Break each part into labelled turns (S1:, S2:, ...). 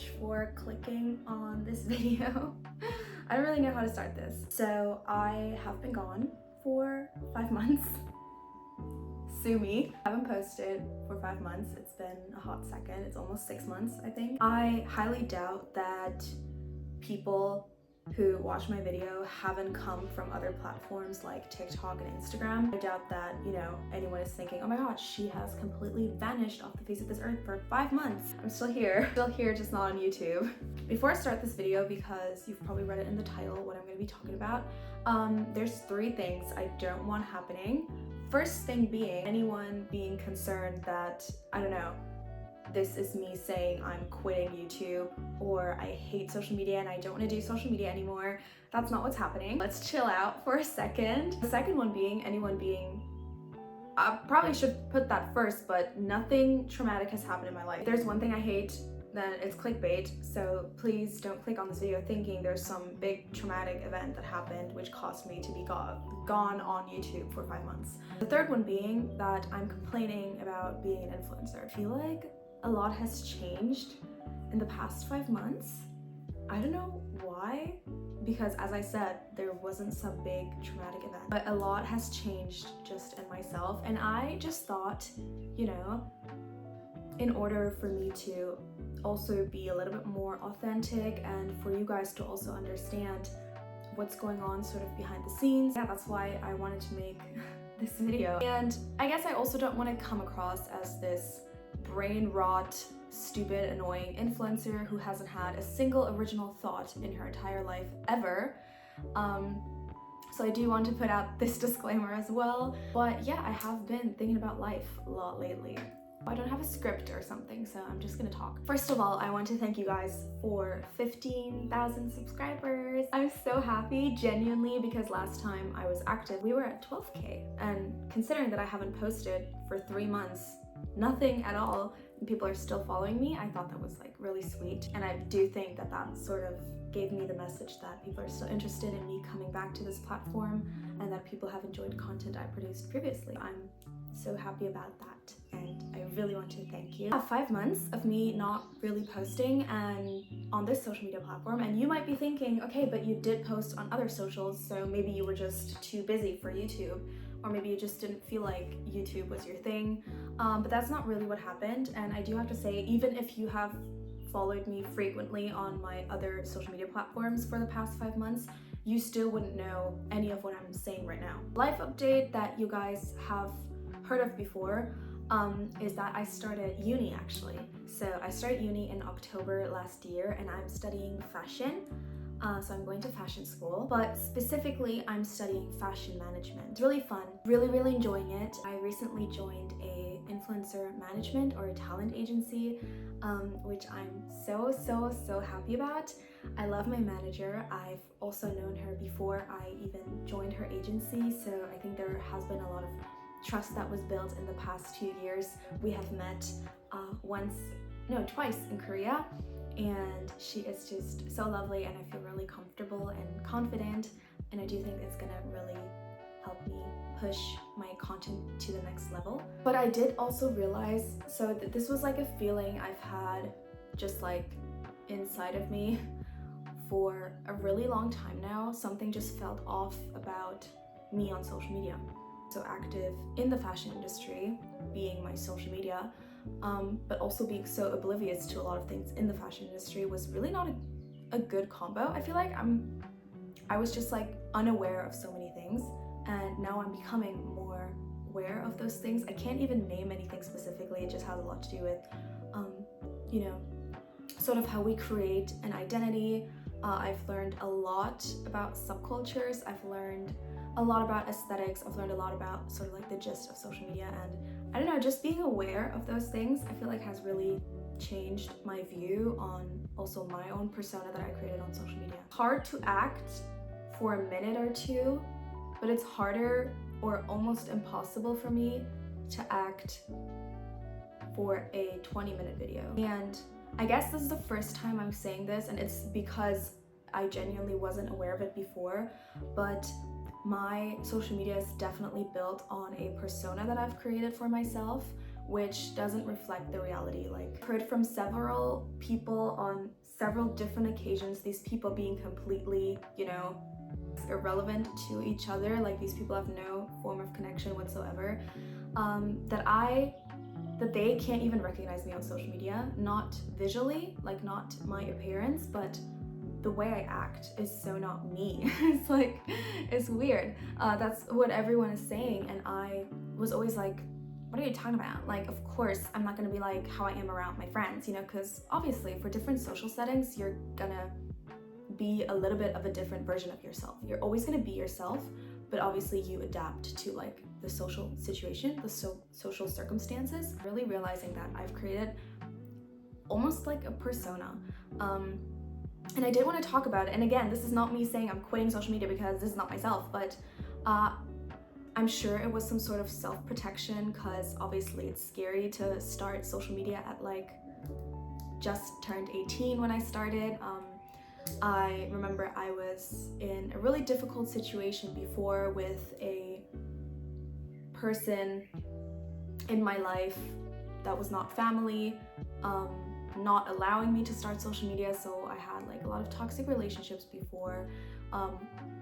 S1: much for clicking on this video. I don't really know how to start this. So I have been gone for 5 months. Sue me. I haven't posted for 5 months. It's been a hot second. It's almost 6 months, I think. I highly doubt that people who watch my video haven't come from other platforms like TikTok and Instagram. I doubt that, anyone is thinking, oh my god, she has completely vanished off the face of this earth for 5 months. I'm still here, just not on YouTube. Before I start this video, because you've probably read it in the title, what I'm going to be talking about, there's 3 things I don't want happening. First thing being, anyone being concerned that, I don't know, this is me saying I'm quitting YouTube or I hate social media and I don't want to do social media anymore. That's not what's happening. Let's chill out for a second. The second one being, I probably should put that first, but nothing traumatic has happened in my life. If there's one thing I hate, then it's clickbait. So please don't click on this video thinking there's some big traumatic event that happened which caused me to be gone on YouTube for 5 months. The third one being that I'm complaining about being an influencer. I feel like a lot has changed in the past 5 months. I don't know why, because as I said, there wasn't some big traumatic event, but a lot has changed just in myself. And I just thought, in order for me to also be a little bit more authentic and for you guys to also understand what's going on sort of behind the scenes, that's why I wanted to make this video. And I guess I also don't want to come across as this brain rot, stupid, annoying influencer who hasn't had a single original thought in her entire life ever. So I do want to put out this disclaimer as well. But yeah, I have been thinking about life a lot lately. I don't have a script or something, so I'm just gonna talk. First of all, I want to thank you guys for 15,000 subscribers. I'm so happy, genuinely, because last time I was active, we were at 12K. And considering that I haven't posted for 3 months, nothing at all, and people are still following me, I thought that was really sweet. And I do think that that sort of gave me the message that people are still interested in me coming back to this platform and that people have enjoyed content I produced previously. I'm so happy about that, and I really want to thank you. 5 months of me not really posting and on this social media platform, and you might be thinking, okay, but you did post on other socials, so maybe you were just too busy for YouTube, or maybe you just didn't feel like YouTube was your thing, but that's not really what happened. And I do have to say, even if you have followed me frequently on my other social media platforms for the past 5 months, you still wouldn't know any of what I'm saying right now. Life update that you guys have heard of before is that I started uni actually. So I started uni in October last year and I'm studying fashion. So I'm going to fashion school, but specifically I'm studying fashion management. It's really fun, really enjoying it. I recently joined a influencer management or a talent agency, which I'm so happy about. I love my manager. I've also known her before I even joined her agency, so I think there has been a lot of trust that was built in the past 2 years. We have met twice in Korea, and she is just so lovely, and I feel really comfortable and confident, and I do think it's gonna really help me push my content to the next level. But I did also realize, so that this was a feeling I've had just inside of me for a really long time now. Something just felt off about me on social media. So active in the fashion industry, being my social media, but also being so oblivious to a lot of things in the fashion industry was really not a good combo. I feel like I was just unaware of so many things, and now I'm becoming more aware of those things. I can't even name anything specifically. It just has a lot to do with, sort of how we create an identity. I've learned a lot about subcultures. I've learned a lot about aesthetics. I've learned a lot about sort of the gist of social media, and I don't know, just being aware of those things I feel has really changed my view on also my own persona that I created on social media. Hard to act for a minute or two, but it's harder or almost impossible for me to act for a 20-minute video. And I guess this is the first time I'm saying this, and it's because I genuinely wasn't aware of it before, but my social media is definitely built on a persona that I've created for myself, which doesn't reflect the reality. Like, I've heard from several people on several different occasions, these people being completely, you know, irrelevant to each other, like these people have no form of connection whatsoever, that they can't even recognize me on social media, not visually, like not my appearance, but the way I act is so not me. It's like, it's weird. That's what everyone is saying, and I was always like, what are you talking about? Like, of course, I'm not gonna be like how I am around my friends, you know, because obviously for different social settings, you're gonna be a little bit of a different version of yourself. You're always gonna be yourself, but obviously you adapt to like the social situation, the social circumstances. Really realizing that I've created almost like a persona. And I did want to talk about it. And again, this is not me saying I'm quitting social media because this is not myself, but I'm sure it was some sort of self-protection, because obviously it's scary to start social media at like just turned 18 when I started. I remember I was in a really difficult situation before with a person in my life that was not family, not allowing me to start social media. So I had like a lot of toxic relationships before. I'm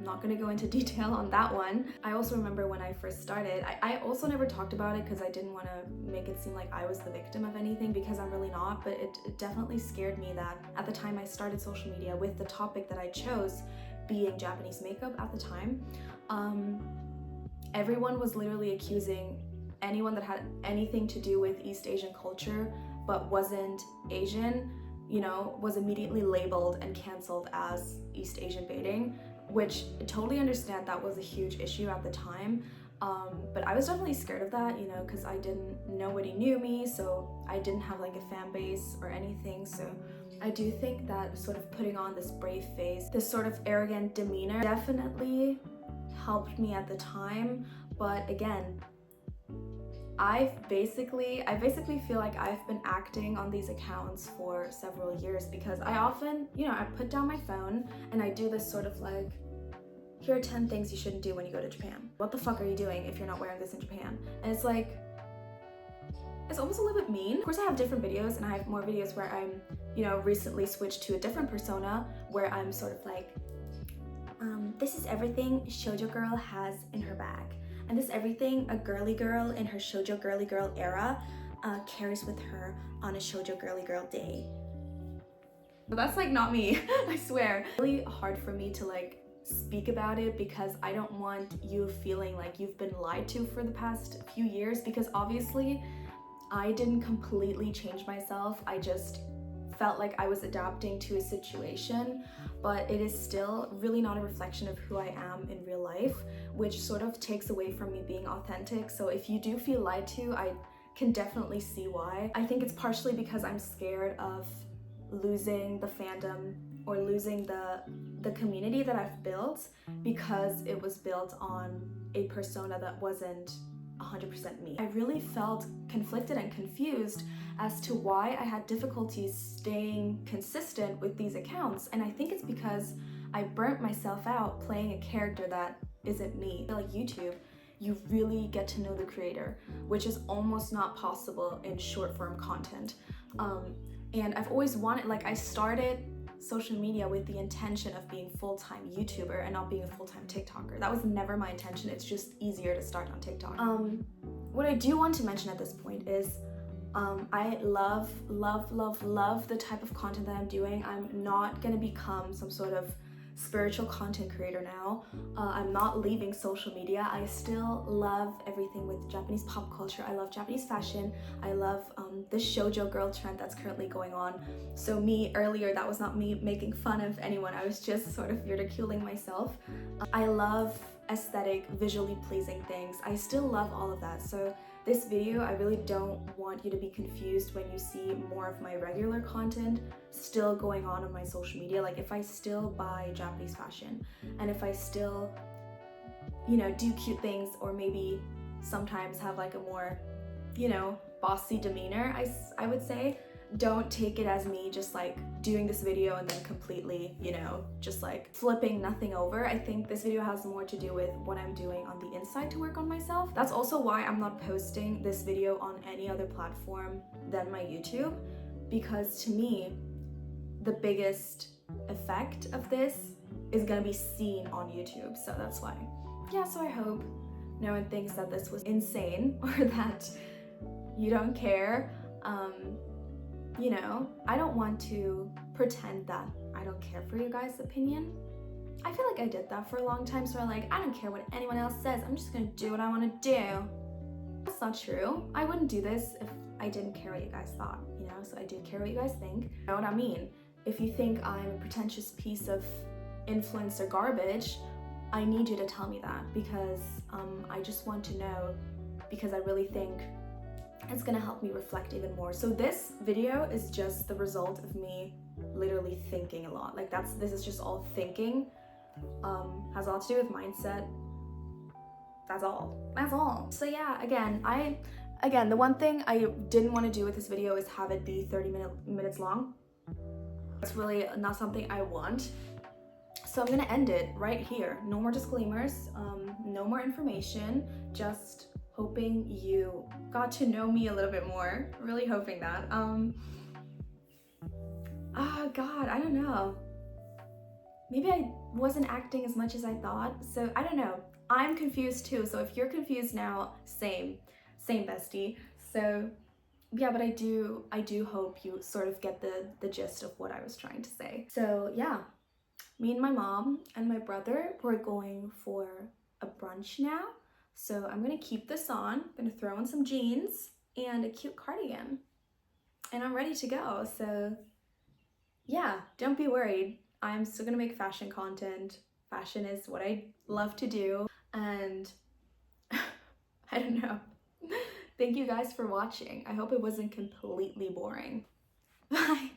S1: not gonna go into detail on that one. I also remember when I first started, I also never talked about it because I didn't want to make it seem like I was the victim of anything, because I'm really not, but it definitely scared me that at the time I started social media with the topic that I chose being Japanese makeup at the time, everyone was literally accusing anyone that had anything to do with East Asian culture but wasn't Asian, you know, was immediately labeled and canceled as East Asian baiting, which I totally understand that was a huge issue at the time. But I was definitely scared of that, you know, because I didn't, nobody knew me, so I didn't have like a fan base or anything. So I do think that sort of putting on this brave face, this sort of arrogant demeanor definitely helped me at the time. But again, I basically feel like I've been acting on these accounts for several years, because I often, you know, I put down my phone and I do this sort of like, here are 10 things you shouldn't do when you go to Japan. What the fuck are you doing if you're not wearing this in Japan? And it's like, it's almost a little bit mean. Of course, I have different videos, and I have more videos where I'm, you know, recently switched to a different persona where I'm sort of like, this is everything shoujo girl has in her bag. And this is everything a girly girl in her shoujo girly girl era carries with her on a shoujo girly girl day. But that's like not me, I swear. It's really hard for me to like speak about it, because I don't want you feeling like you've been lied to for the past few years, because obviously I didn't completely change myself. I just felt like I was adapting to a situation, but it is still really not a reflection of who I am in real life, which sort of takes away from me being authentic. So if you do feel lied to, I can definitely see why. I think it's partially because I'm scared of losing the fandom or losing the community that I've built, because it was built on a persona that wasn't 100% me. I really felt conflicted and confused as to why I had difficulties staying consistent with these accounts, and I think it's because I burnt myself out playing a character that isn't me. Like YouTube, you really get to know the creator, which is almost not possible in short form content. And I've always wanted, like, I started social media with the intention of being full-time YouTuber and not being a full-time TikToker. That was never my intention. It's just easier to start on TikTok. What I do want to mention at this point is I love the type of content that I'm doing. I'm not gonna become some sort of spiritual content creator now. I'm not leaving social media. I still love everything with Japanese pop culture. I love Japanese fashion. I love the shoujo girl trend that's currently going on. So me earlier, that was not me making fun of anyone. I was just sort of ridiculing myself. I love aesthetic, visually pleasing things. I still love all of that. So this video, I really don't want you to be confused when you see more of my regular content still going on my social media. Like if I still buy Japanese fashion, and if I still, you know, do cute things, or maybe sometimes have like a more, you know, bossy demeanor, I would say, don't take it as me just like doing this video and then completely, you know, just like flipping nothing over. I think this video has more to do with what I'm doing on the inside to work on myself. That's also why I'm not posting this video on any other platform than my YouTube, because to me, the biggest effect of this is gonna be seen on YouTube. So that's why. Yeah, so I hope no one thinks that this was insane or that you don't care. You know, I don't want to pretend that I don't care for you guys' opinion. I feel like I did that for a long time, so I'm like, I don't care what anyone else says, I'm just gonna do what I wanna do. That's not true. I wouldn't do this if I didn't care what you guys thought, you know, so I do care what you guys think. You know what I mean? If you think I'm a pretentious piece of influencer garbage, I need you to tell me that, because I just want to know, because I really think it's gonna help me reflect even more. So this video is just the result of me literally thinking a lot. Like this is just all thinking. Has a lot to do with mindset. That's all. So yeah, again, the one thing I didn't want to do with this video is have it be 30 minutes long. That's really not something I want. So I'm gonna end it right here. No more disclaimers, no more information, just hoping you got to know me a little bit more. Really hoping that. God, I don't know. Maybe I wasn't acting as much as I thought. So I don't know. I'm confused too. So if you're confused now, same bestie. So yeah, but I do hope you sort of get the gist of what I was trying to say. So yeah, me and my mom and my brother, we're going for a brunch now. So I'm gonna keep this on, I'm gonna throw in some jeans and a cute cardigan, and I'm ready to go. So yeah, don't be worried. I'm still gonna make fashion content. Fashion is what I love to do, and I don't know. Thank you guys for watching. I hope it wasn't completely boring. Bye.